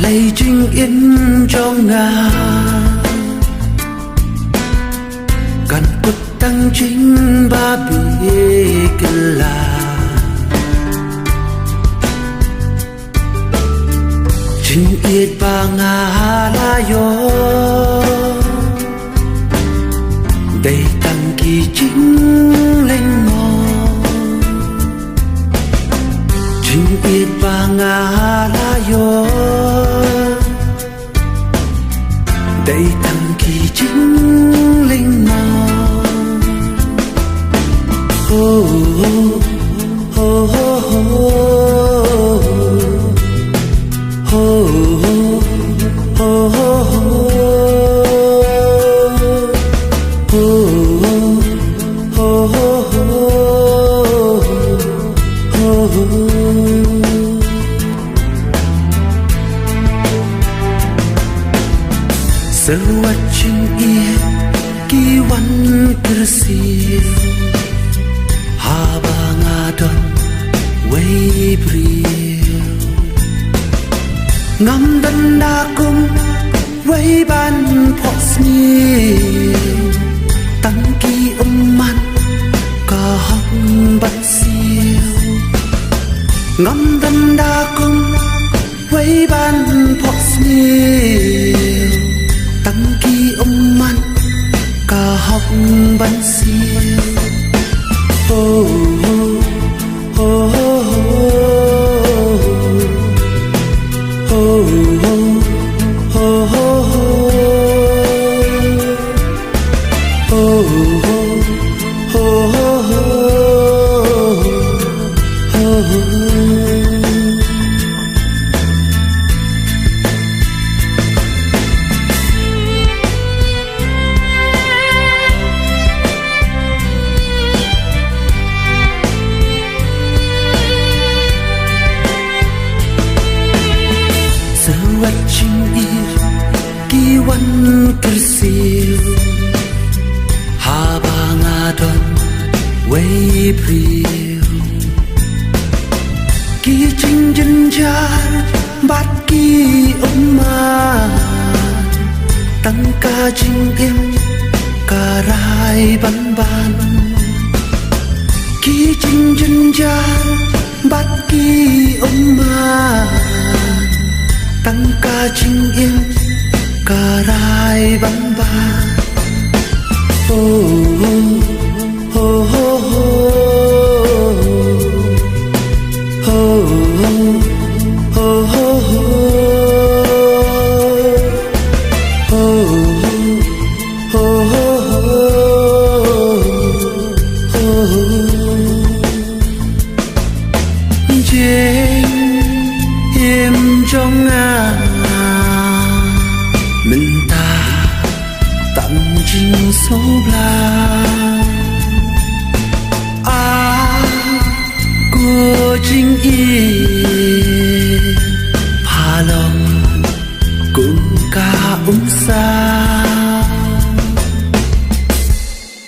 lấy chính yên cho ngà cần quất tăng chính ba bì kia là chính yết ba ngà la yo đầy tăng kỳ chính lên mò chính yết ba ngà la yo đầy tăng kỳ chính lên mò oh oh oh oh oh sewacin ia kiwan tersil haba ngadon way bril ngam dan dakum way ban posni tangki umman kahang bat siu ngam dan dakum way ban posni tangki umman kahok ban siu oh oh oh oh oh wajin ir kiwan kersil haba ngadon way bril ki chinh jenjar bat ki umma tăng ca chinh im karai ban ban ki chinh jenjar bat ki umma tăng ca chinh yên karai ban ban oh oh oh oh oh trong ngà mình ta tặng chinh số la của chinh y pha lòng cùng ca xa